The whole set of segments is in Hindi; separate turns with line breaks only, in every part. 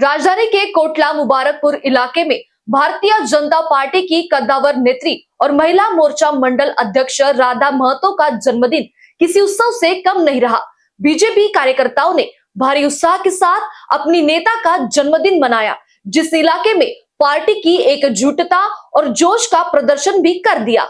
राजधानी के कोटला मुबारकपुर इलाके में भारतीय जनता पार्टी की कद्दावर नेत्री और महिला मोर्चा मंडल अध्यक्ष राधा महतो का जन्मदिन किसी उत्सव से कम नहीं रहा। बीजेपी कार्यकर्ताओं ने भारी उत्साह के साथ अपनी नेता का जन्मदिन मनाया, जिस इलाके में पार्टी की एकजुटता और जोश का प्रदर्शन भी कर दिया।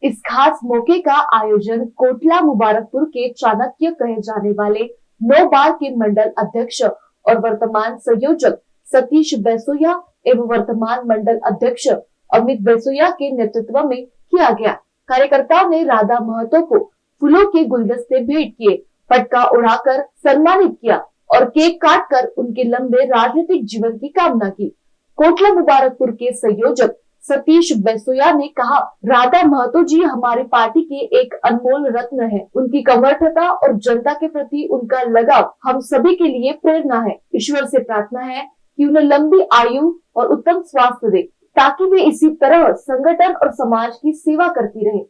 इस खास मौके का आयोजन कोटला मुबारकपुर के चाणक्य कहे जाने वाले 9 बार के मंडल अध्यक्ष और वर्तमान संयोजक सतीश बेसोया एवं वर्तमान मंडल अध्यक्ष अमित बेसोया के नेतृत्व में किया गया। कार्यकर्ताओं ने राधा महतो को फूलों के गुलदस्ते भेंट किए, पटका उड़ाकर सम्मानित किया और केक काटकर उनके लंबे राजनीतिक जीवन की कामना की। कोटला मुबारकपुर के संयोजक सतीश बेसोया ने कहा, राधा महतो जी हमारी पार्टी के एक अनमोल रत्न है। उनकी कमरठता और जनता के प्रति उनका लगाव हम सभी के लिए प्रेरणा है। ईश्वर से प्रार्थना है कि उन्हें लंबी आयु और उत्तम स्वास्थ्य दे, ताकि वे इसी तरह संगठन और समाज की सेवा करती रहे।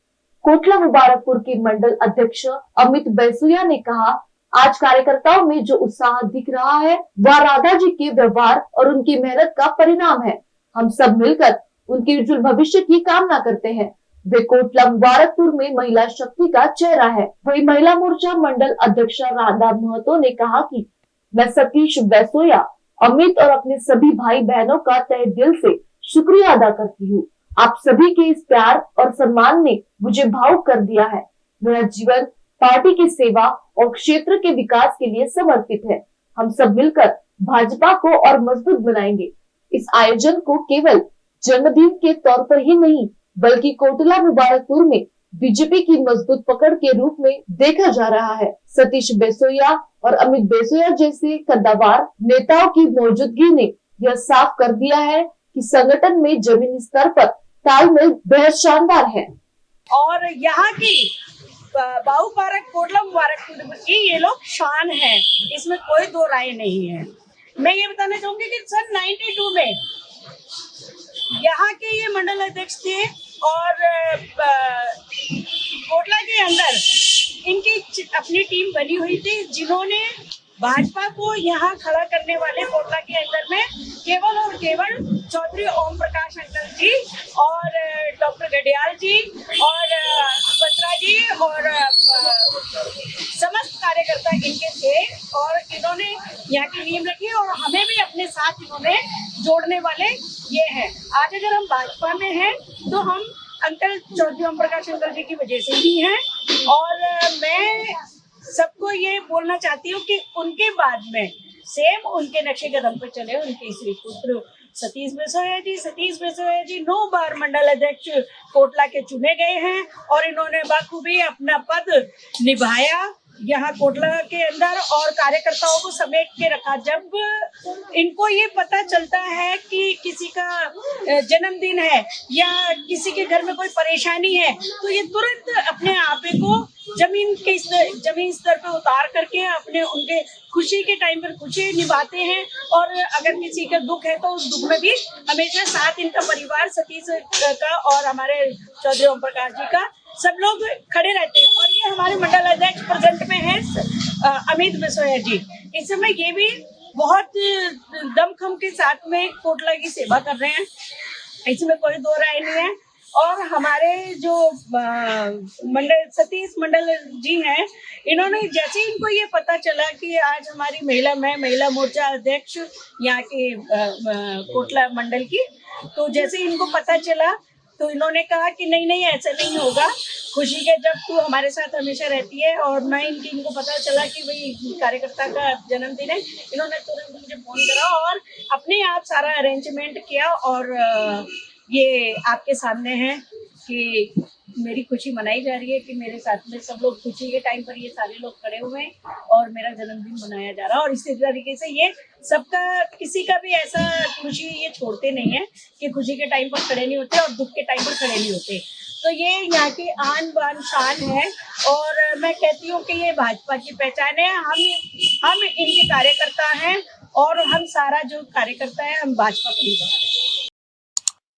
कोटला मुबारकपुर के मंडल अध्यक्ष अमित बेसोया ने कहा, आज कार्यकर्ताओं में जो उत्साह दिख रहा है वह राधा जी के व्यवहार और उनकी मेहनत का परिणाम है। हम सब मिलकर उनके उज्जवल भविष्य की कामना करते हैं। वे कोटला मुबारकपुर में महिला शक्ति का चेहरा है। वही महिला मोर्चा मंडल अध्यक्ष राधा महतो ने कहा कि मैं सतीश बेसोया, अमित और अपने सभी भाई बहनों का तहे दिल से शुक्रिया अदा करती हूँ। आप सभी के इस प्यार और सम्मान ने मुझे भावुक कर दिया है। मेरा जीवन पार्टी की सेवा और क्षेत्र के विकास के लिए समर्पित है। हम सब मिलकर भाजपा को और मजबूत बनाएंगे। इस आयोजन को केवल जन्मदिन के तौर पर ही नहीं, बल्कि कोटला मुबारकपुर में बीजेपी की मजबूत पकड़ के रूप में देखा जा रहा है। सतीश बेसोया और अमित बेसोया जैसे कद्दावर नेताओं की मौजूदगी ने यह साफ कर दिया है कि संगठन में जमीनी स्तर पर तालमेल बेहद शानदार है।
और यहाँ की बाहु पार्क कोटला मुबारकपुर की ये लोग शान है, इसमें कोई दो राय नहीं है। मैं ये बताना चाहूंगी कि सन 92 में यहाँ के ये मंडल अध्यक्ष थे और कोटला के अंदर इनकी अपनी टीम बनी हुई थी, जिन्होंने भाजपा को यहाँ खड़ा करने वाले कोटला के अंदर में केवल और केवल चौधरी ओम प्रकाश अंकल जी और डॉक्टर गडियाल जी और बत्रा जी और समस्त कार्यकर्ता इनके थे और इन्होंने यहाँ की नींव रखी और हमें भी अपने साथ इन्होंने जोड़ने वाले ये हैं। आज अगर हम भाजपा में हैं तो हम अंकल चौधरी ओम प्रकाश अंकल जी की वजह से ही हैं। और मैं सबको ये बोलना चाहती हूँ कि उनके बाद में सेम उनके नक्शे कदम पर चले उनके श्री पुत्र सतीश बेसोया जी 9 बार मंडल अध्यक्ष कोटला के चुने गए हैं और इन्होंने बाखूबी अपना पद निभाया यहाँ कोटला के अंदर और कार्यकर्ताओं को समेट के रखा। जब इनको ये पता चलता है कि किसी का जन्मदिन है या किसी के घर में कोई परेशानी है तो ये तुरंत अपने आपे को जमीन स्तर पे उतार करके अपने उनके खुशी के टाइम पर खुशी निभाते हैं। और अगर किसी का दुख है तो उस दुख में भी हमेशा साथ इनका परिवार सतीश का और हमारे चौधरी ओम प्रकाश जी का सब लोग खड़े रहते हैं। और ये हमारे मंडल अध्यक्ष प्रेजेंट में है अमित बेसोया जी। इस समय ये भी बहुत दमखम के साथ में कोटला की सेवा कर रहे हैं, इसमें कोई दो राय नहीं है। और हमारे जो सतीश मंडल जी हैं, इन्होंने जैसे इनको ये पता चला कि आज हमारी महिला मोर्चा अध्यक्ष यहाँ के कोटला मंडल की, तो जैसे इनको पता चला तो इन्होंने कहा कि नहीं ऐसा नहीं होगा, खुशी के जब तू हमारे साथ हमेशा रहती है। और मैं इनको पता चला कि भाई कार्यकर्ता का जन्मदिन है, इन्होंने तुरंत मुझे फोन करा और अपने आप सारा अरेंजमेंट किया। और ये आपके सामने है कि मेरी खुशी मनाई जा रही है कि मेरे साथ में सब लोग खुशी के टाइम पर ये सारे लोग खड़े हुए हैं और मेरा जन्मदिन मनाया जा रहा है। और इसी तरीके से ये सबका किसी का भी ऐसा खुशी ये छोड़ते नहीं है कि खुशी के टाइम पर खड़े नहीं होते और दुख के टाइम पर खड़े नहीं होते। तो ये यहाँ की आन बान शान है और मैं कहती हूँ कि ये भाजपा की पहचान है। हम इनके कार्यकर्ता हैं और हम सारा जो कार्यकर्ता है हम भाजपा परिवार हैं।